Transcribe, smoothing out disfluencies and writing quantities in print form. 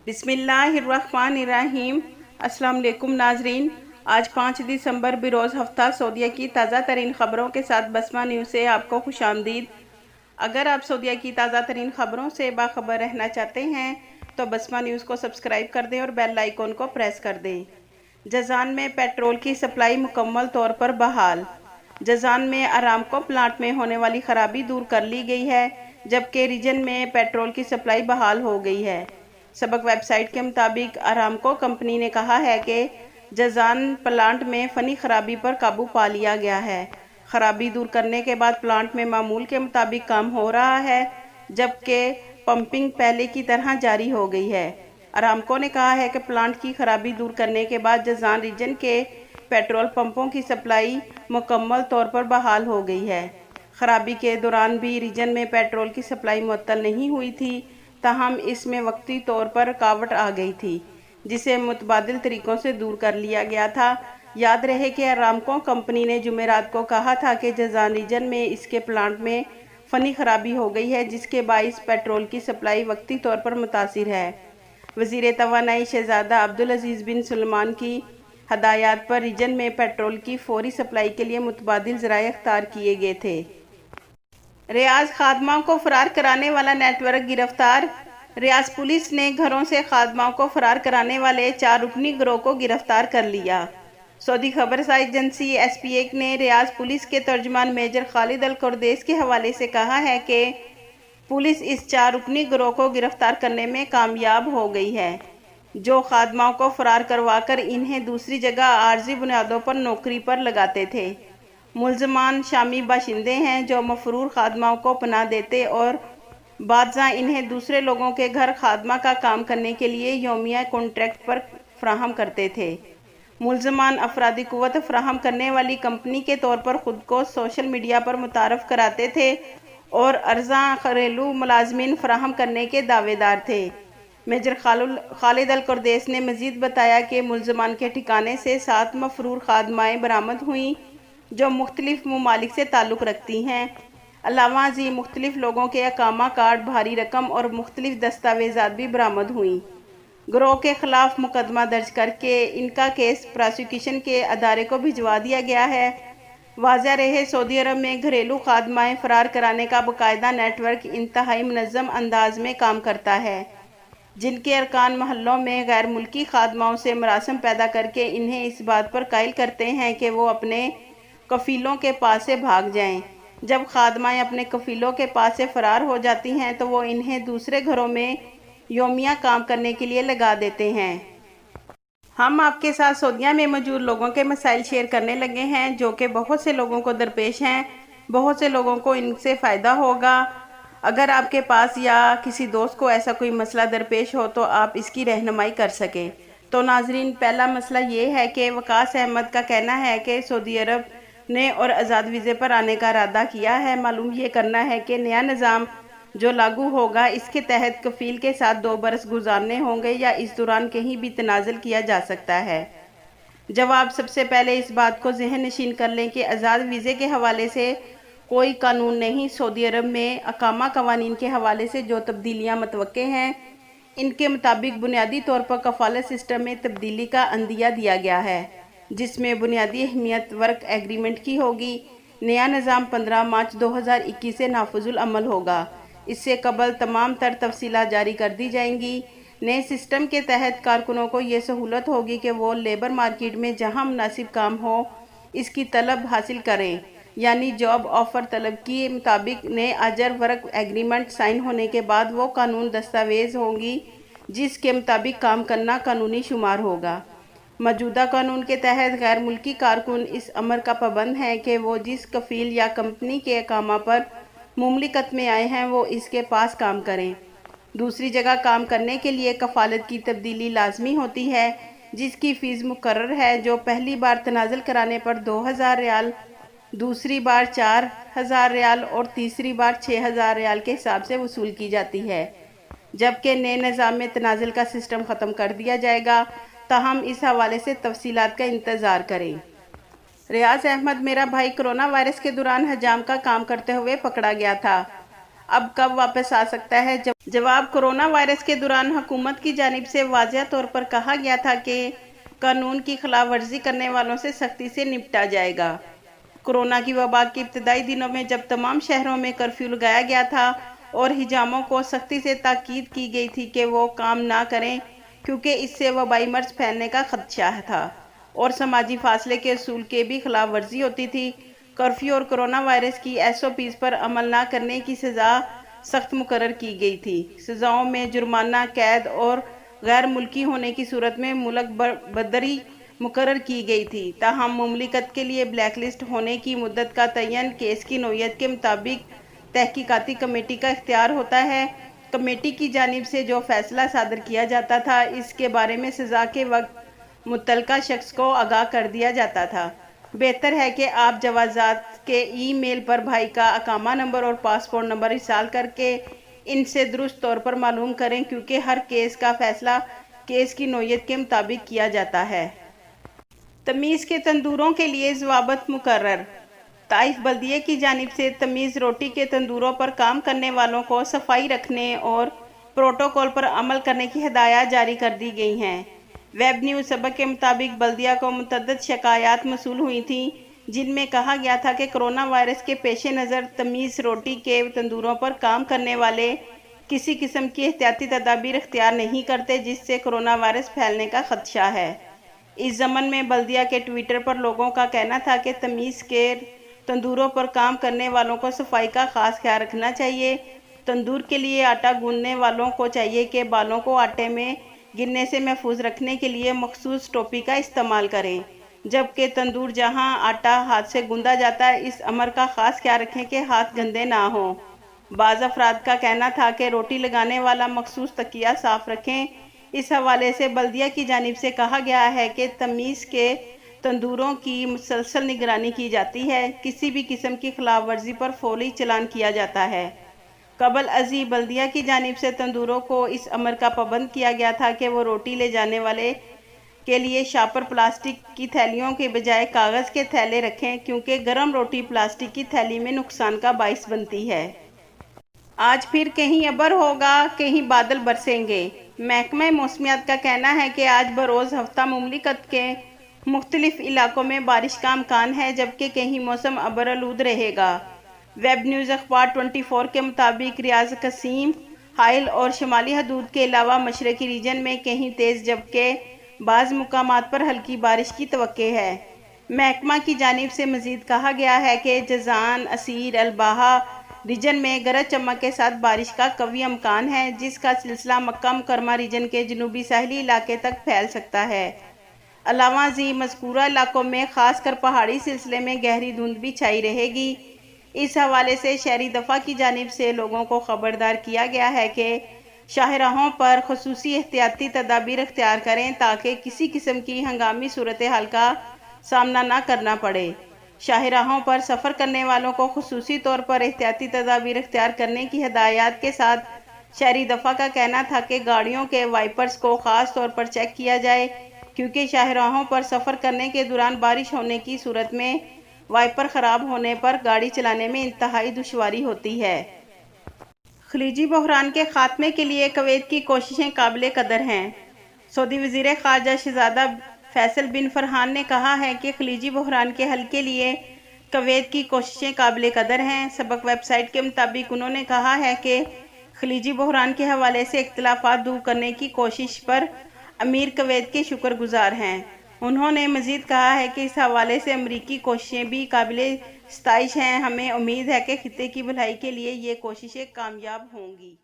بسم اللہ الرحمن الرحیم۔ السلام علیکم ناظرین، آج 5 دسمبر بروز ہفتہ سعودیہ کی تازہ ترین خبروں کے ساتھ بسمہ نیوز سے آپ کو خوش آمدید۔ اگر آپ سعودیہ کی تازہ ترین خبروں سے باخبر رہنا چاہتے ہیں تو بسمہ نیوز کو سبسکرائب کر دیں اور بیل آئیکن کو پریس کر دیں۔ جازان میں پیٹرول کی سپلائی مکمل طور پر بحال۔ جازان میں ارامکو پلانٹ میں ہونے والی خرابی دور کر لی گئی ہے، جبکہ ریجن میں پیٹرول کی سپلائی بحال ہو گئی ہے۔ سبق ویب سائٹ کے مطابق ارامکو کمپنی نے کہا ہے کہ جازان پلانٹ میں فنی خرابی پر قابو پا لیا گیا ہے۔ خرابی دور کرنے کے بعد پلانٹ میں معمول کے مطابق کام ہو رہا ہے، جبکہ پمپنگ پہلے کی طرح جاری ہو گئی ہے۔ ارامکو نے کہا ہے کہ پلانٹ کی خرابی دور کرنے کے بعد جازان ریجن کے پیٹرول پمپوں کی سپلائی مکمل طور پر بحال ہو گئی ہے۔ خرابی کے دوران بھی ریجن میں پیٹرول کی سپلائی معطل نہیں ہوئی تھی، تاہم اس میں وقتی طور پر رکاوٹ آ گئی تھی، جسے متبادل طریقوں سے دور کر لیا گیا تھا۔ یاد رہے کہ ارامکو کمپنی نے جمعرات کو کہا تھا کہ جازان ریجن میں اس کے پلانٹ میں فنی خرابی ہو گئی ہے، جس کے باعث پیٹرول کی سپلائی وقتی طور پر متاثر ہے۔ وزیر توانائی شہزادہ عبدالعزیز بن سلمان کی ہدایات پر ریجن میں پیٹرول کی فوری سپلائی کے لیے متبادل ذرائع اختیار کیے گئے تھے۔ ریاض خادمہ کو فرار کرانے والا نیٹ ورک گرفتار۔ ریاض پولیس نے گھروں سے خادمہ کو فرار کرانے والے 4 رکنی گروہ کو گرفتار کر لیا۔ سعودی خبرساز ایجنسی ایس پی ایک نے ریاض پولیس کے ترجمان میجر خالد القردیس کے حوالے سے کہا ہے کہ پولیس اس 4 رکنی گروہ کو گرفتار کرنے میں کامیاب ہو گئی ہے، جو خادمہ کو فرار کروا کر انہیں دوسری جگہ عارضی بنیادوں پر نوکری پر لگاتے تھے۔ ملزمان شامی باشندے ہیں جو مفرور خادمہ کو پناہ دیتے اور بعضاً انہیں دوسرے لوگوں کے گھر خادمہ کا کام کرنے کے لیے یومیہ کنٹریکٹ پر فراہم کرتے تھے۔ ملزمان افرادی قوت فراہم کرنے والی کمپنی کے طور پر خود کو سوشل میڈیا پر متعارف کراتے تھے اور ارزاں گھریلو ملازمین فراہم کرنے کے دعوے دار تھے۔ میجر خالد القردیس نے مزید بتایا کہ ملزمان کے ٹھکانے سے 7 مفرور خادمائیں برآمد ہوئیں جو مختلف ممالک سے تعلق رکھتی ہیں۔ علاوہ ازیں مختلف لوگوں کے اقامہ کارڈ، بھاری رقم اور مختلف دستاویزات بھی برآمد ہوئیں۔ گروہ کے خلاف مقدمہ درج کر کے ان کا کیس پراسیکیوشن کے ادارے کو بھجوا دیا گیا ہے۔ واضح رہے، سعودی عرب میں گھریلو خادمائیں فرار کرانے کا باقاعدہ نیٹ ورک انتہائی منظم انداز میں کام کرتا ہے، جن کے ارکان محلوں میں غیر ملکی خادماؤں سے مراسم پیدا کر کے انہیں اس بات پر قائل کرتے ہیں کہ وہ اپنے کفیلوں کے پاس سے بھاگ جائیں۔ جب خادمائیں اپنے کفیلوں کے پاس سے فرار ہو جاتی ہیں تو وہ انہیں دوسرے گھروں میں یومیہ کام کرنے کے لیے لگا دیتے ہیں۔ ہم آپ کے ساتھ سعودیہ میں موجود لوگوں کے مسائل شیئر کرنے لگے ہیں، جو کہ بہت سے لوگوں کو درپیش ہیں۔ بہت سے لوگوں کو ان سے فائدہ ہوگا۔ اگر آپ کے پاس یا کسی دوست کو ایسا کوئی مسئلہ درپیش ہو تو آپ اس کی رہنمائی کر سکیں۔ تو ناظرین، پہلا مسئلہ یہ ہے کہ وقاص احمد کا کہنا ہے کہ سعودی عرب نے اور آزاد ویزے پر آنے کا ارادہ کیا ہے۔ معلوم یہ کرنا ہے کہ نیا نظام جو لاگو ہوگا، اس کے تحت کفیل کے ساتھ 2 برس گزارنے ہوں گے یا اس دوران کہیں بھی تنازل کیا جا سکتا ہے۔ جواب: سب سے پہلے اس بات کو ذہن نشین کر لیں کہ آزاد ویزے کے حوالے سے کوئی قانون نہیں۔ سعودی عرب میں اقامہ قوانین کے حوالے سے جو تبدیلیاں متوقع ہیں، ان کے مطابق بنیادی طور پر کفالت سسٹم میں تبدیلی کا عندیہ دیا گیا ہے، جس میں بنیادی اہمیت ورک ایگریمنٹ کی ہوگی۔ نیا نظام 15 مارچ 2021 سے نافذ العمل ہوگا۔ اس سے قبل تمام تر تفصیلات جاری کر دی جائیں گی۔ نئے سسٹم کے تحت کارکنوں کو یہ سہولت ہوگی کہ وہ لیبر مارکیٹ میں جہاں مناسب کام ہو، اس کی طلب حاصل کریں، یعنی جاب آفر طلب کے مطابق نئے اجر ورک ایگریمنٹ سائن ہونے کے بعد وہ قانون دستاویز ہوں گی جس کے مطابق کام کرنا قانونی شمار ہوگا۔ موجودہ قانون کے تحت غیر ملکی کارکن اس امر کا پابند ہیں کہ وہ جس کفیل یا کمپنی کے اقامہ پر مملکت میں آئے ہیں وہ اس کے پاس کام کریں۔ دوسری جگہ کام کرنے کے لیے کفالت کی تبدیلی لازمی ہوتی ہے، جس کی فیس مقرر ہے، جو پہلی بار تنازل کرانے پر 2000 ریال، دوسری بار 4000 ریال اور تیسری بار 6000 ریال کے حساب سے وصول کی جاتی ہے، جبکہ نئے نظام میں تنازل کا سسٹم ختم کر دیا جائے گا۔ تاہم اس حوالے سے تفصیلات کا انتظار کریں۔ ریاض احمد: میرا بھائی کرونا وائرس کے دوران حجام کا کام کرتے ہوئے پکڑا گیا تھا۔ اب کب واپس آ سکتا ہے؟ جواب: کورونا وائرس کے دوران حکومت کی جانب سے واضح طور پر کہا گیا تھا کہ قانون کی خلاف ورزی کرنے والوں سے سختی سے نمٹا جائے گا۔ کورونا کی وبا کے ابتدائی دنوں میں جب تمام شہروں میں کرفیو لگایا گیا تھا اور حجاموں کو سختی سے تاکید کی گئی تھی کہ وہ کام نہ کریں کیونکہ اس سے وبائی مرض پھیلنے کا خدشہ تھا اور سماجی فاصلے کے اصول کی بھی خلاف ورزی ہوتی تھی، کرفیو اور کورونا وائرس کی SOPs پر عمل نہ کرنے کی سزا سخت مقرر کی گئی تھی۔ سزاؤں میں جرمانہ، قید اور غیر ملکی ہونے کی صورت میں ملک بدری مقرر کی گئی تھی۔ تاہم مملکت کے لیے بلیک لسٹ ہونے کی مدت کا تعین کیس کی نوعیت کے مطابق تحقیقاتی کمیٹی کا اختیار ہوتا ہے۔ کمیٹی کی جانب سے جو فیصلہ صادر کیا جاتا تھا اس کے بارے میں سزا کے وقت متعلقہ شخص کو آگاہ کر دیا جاتا تھا۔ بہتر ہے کہ آپ جوازات کے ای میل پر بھائی کا اقامہ نمبر اور پاسپورٹ نمبر ارسال کر کے ان سے درست طور پر معلوم کریں کیونکہ ہر کیس کا فیصلہ کیس کی نوعیت کے مطابق کیا جاتا ہے۔ تمیز کے تندوروں کے لیے ضوابط مقرر۔ طائف بلدیہ کی جانب سے تمیز روٹی کے تندوروں پر کام کرنے والوں کو صفائی رکھنے اور پروٹوکول پر عمل کرنے کی ہدایات جاری کر دی گئی ہیں۔ ویب نیوز سبق کے مطابق بلدیہ کو متعدد شکایات موصول ہوئی تھیں جن میں کہا گیا تھا کہ کورونا وائرس کے پیش نظر تمیز روٹی کے تندوروں پر کام کرنے والے کسی قسم کی احتیاطی تدابیر اختیار نہیں کرتے جس سے کورونا وائرس پھیلنے کا خدشہ ہے۔ اس ضمن میں بلدیہ کے ٹویٹر پر لوگوں کا کہنا تھا کہ تمیز کے تندوروں پر کام کرنے والوں کو صفائی کا خاص خیال رکھنا چاہیے۔ تندور کے لیے آٹا گوندنے والوں کو چاہیے کہ بالوں کو آٹے میں گرنے سے محفوظ رکھنے کے لیے مخصوص ٹوپی کا استعمال کریں، جبکہ تندور جہاں آٹا ہاتھ سے گوندا جاتا ہے اس امر کا خاص خیال رکھیں کہ ہاتھ گندے نہ ہوں۔ بعض افراد کا کہنا تھا کہ روٹی لگانے والا مخصوص تکیہ صاف رکھیں۔ اس حوالے سے بلدیہ کی جانب سے کہا گیا ہے کہ تمیز کے تندوروں کی مسلسل نگرانی کی جاتی ہے، کسی بھی قسم کی خلاف ورزی پر فوری چلان کیا جاتا ہے۔ قبل ازیں بلدیہ کی جانب سے تندوروں کو اس امر کا پابند کیا گیا تھا کہ وہ روٹی لے جانے والے کے لیے شاپر پلاسٹک کی تھیلیوں کے بجائے کاغذ کے تھیلے رکھیں کیونکہ گرم روٹی پلاسٹک کی تھیلی میں نقصان کا باعث بنتی ہے۔ آج پھر کہیں ابر ہوگا، کہیں بادل برسیں گے۔ محکمہ موسمیات کا کہنا ہے کہ آج بروز ہفتہ مملکت کے مختلف علاقوں میں بارش کا امکان ہے جبکہ کہیں موسم ابرآلود رہے گا۔ ویب نیوز اخبار 24 کے مطابق ریاض قصیم، حائل اور شمالی حدود کے علاوہ مشرقی ریجن میں کہیں تیز جبکہ بعض مقامات پر ہلکی بارش کی توقع ہے۔ محکمہ کی جانب سے مزید کہا گیا ہے کہ جازان، عسیر، الباحہ ریجن میں گرج چمک کے ساتھ بارش کا قوی امکان ہے جس کا سلسلہ مکہ مکرمہ ریجن کے جنوبی ساحلی علاقے تک پھیل سکتا ہے۔ علاوہ ازیں مذکورہ علاقوں میں خاص کر پہاڑی سلسلے میں گہری دھند بھی چھائی رہے گی۔ اس حوالے سے شہری دفاع کی جانب سے لوگوں کو خبردار کیا گیا ہے کہ شاہراہوں پر خصوصی احتیاطی تدابیر اختیار کریں تاکہ کسی قسم کی ہنگامی صورتحال کا سامنا نہ کرنا پڑے۔ شاہراہوں پر سفر کرنے والوں کو خصوصی طور پر احتیاطی تدابیر اختیار کرنے کی ہدایات کے ساتھ شہری دفاع کا کہنا تھا کہ گاڑیوں کے وائپرز کو خاص طور پر چیک کیا جائے کیونکہ شاہراہوں پر سفر کرنے کے دوران بارش ہونے کی صورت میں وائپر خراب ہونے پر گاڑی چلانے میں انتہائی دشواری ہوتی ہے۔ خلیجی بحران کے خاتمے کے لیے کویت کی کوششیں قابل قدر ہیں۔ سعودی وزیر خارجہ شہزادہ فیصل بن فرحان نے کہا ہے کہ خلیجی بحران کے حل کے لیے کویت کی کوششیں قابل قدر ہیں۔ سبق ویب سائٹ کے مطابق انہوں نے کہا ہے کہ خلیجی بحران کے حوالے سے اختلافات دور کرنے کی کوشش پر امیر کویت کے شکر گزار ہیں۔ انہوں نے مزید کہا ہے کہ اس حوالے سے امریکی کوششیں بھی قابل ستائش ہیں۔ ہمیں امید ہے کہ خطے کی بھلائی کے لیے یہ کوششیں کامیاب ہوں گی۔